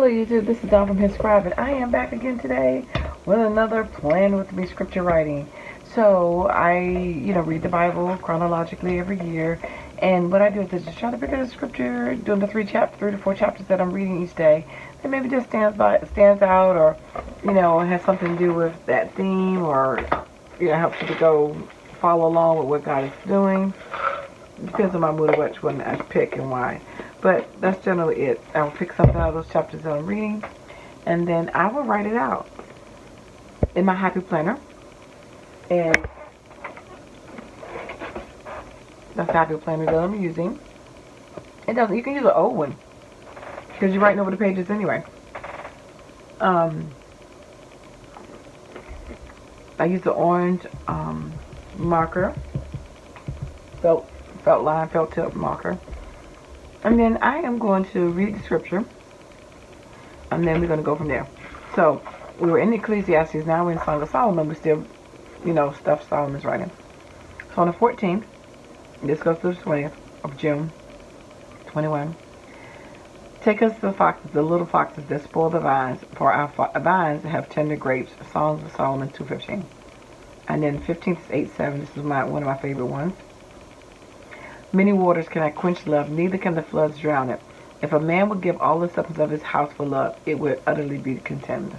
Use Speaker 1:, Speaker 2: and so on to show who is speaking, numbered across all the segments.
Speaker 1: Hello YouTube, this is Dawn from hzscribe, and I am back again today with another Plan With Me scripture writing. So I, read the Bible chronologically every year, and what I do is just try to pick out a scripture, doing the 3 to 4 chapters that I'm reading each day, that maybe just stands out, or has something to do with that theme, or helps you to go follow along with what God is doing. Depends on my mood of which one I pick and why. But that's generally it. I will pick something out of those chapters that I'm reading, and then I will write it out in my happy planner. And that's the happy planner that I'm using. It doesn't. You can use an old one because you're writing over the pages anyway. I use the orange marker, felt line, felt tip marker. And then I am going to read the scripture, and then we're going to go from there. So, we were in Ecclesiastes, now we're in Song of Solomon. We still, stuff Solomon's writing. So on the 14th, this goes to the 20th of June, 21. Take us the foxes, the little foxes that spoil the vines, for our vines have tender grapes. Songs of Solomon 2:15. And then 15th is 8:7. This is one of my favorite ones. Many waters cannot quench love, neither can the floods drown it. If a man would give all the substance of his house for love, it would utterly be contemned.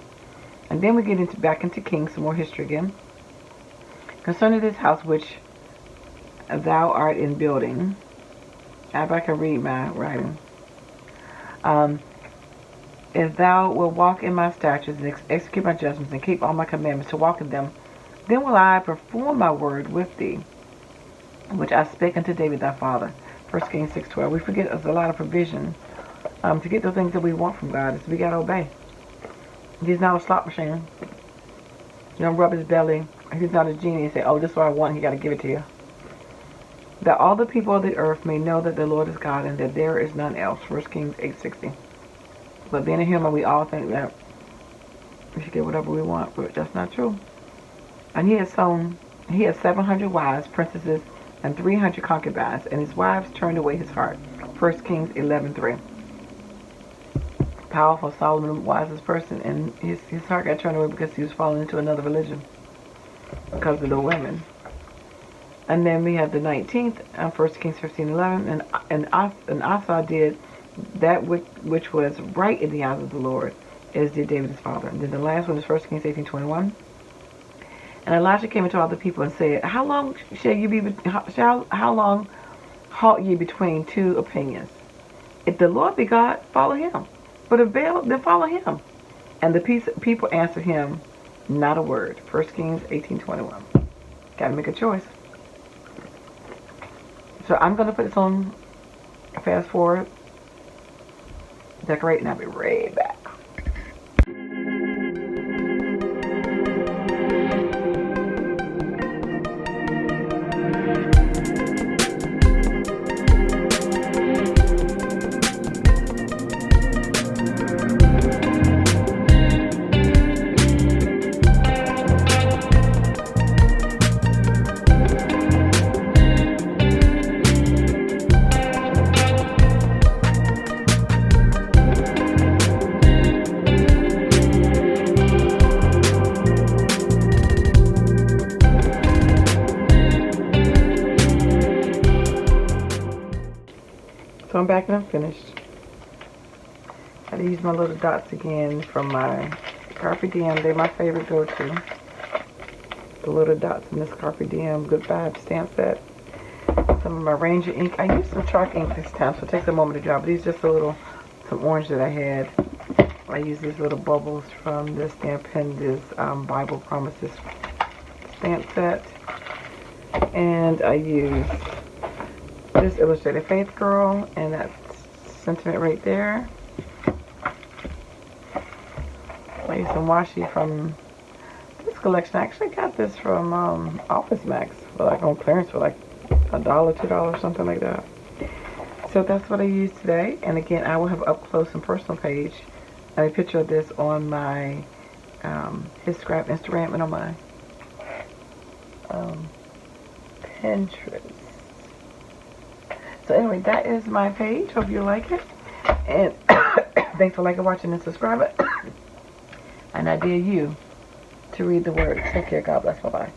Speaker 1: And then we get back into Kings, some more history again. Concerning this house which thou art in building, if I can read my writing. If thou wilt walk in my statutes and execute my judgments and keep all my commandments to walk in them, then will I perform my word with thee, which I spake unto David thy father. 1 Kings 6:12. We forget there's a lot of provision to get the things that we want from God. Is we got to obey. He's not a slot machine. You don't rub his belly. He's not a genie and say, oh, this is what I want. He got to give it to you. That all the people of the earth may know that the Lord is God and that there is none else. 1 Kings 8:60. But being a human, we all think that we should get whatever we want, but that's not true. And he has 700 wives, princesses, and 300 concubines, and his wives turned away his heart. 1 Kings 11:3. Powerful Solomon, the wisest person, and his heart got turned away because he was falling into another religion because of the women. And then we have the 19th, 1 Kings 15:11, and Asa did that which was right in the eyes of the Lord, as did David his father. And then the last one is 1 Kings 18:21. And Elijah came into all the people and said, How long how long halt ye between two opinions? If the Lord be God, follow him. But if Baal, then follow him. And the people answered him, not a word. 1 Kings 18:21. Gotta make a choice. So I'm gonna put this on fast forward, decorate, and I'll be right back. So I'm back and I'm finished. I had to use my little dots again from my Carpe Diem. They're my favorite go-to. The little dots in this Carpe Diem Good Vibes stamp set. Some of my Ranger ink. I used some chalk ink this time, so it takes a moment to dry. But these just some orange that I had. I used these little bubbles from the Stamp Pen, this Bible Promises stamp set. And I used this Illustrated Faith Girl, and that sentiment right there. I used some washi from this collection. I actually got this from Office Max for like on clearance for like $1, $2, something like that. So that's what I used today. And again, I will have up close and personal page and a picture of this on my hzscribe Instagram and on my Pinterest. So anyway, that is my page. Hope you like it. And Thanks for liking, watching, and subscribing. And I dare you to read the word. Take care. God bless. Bye-bye.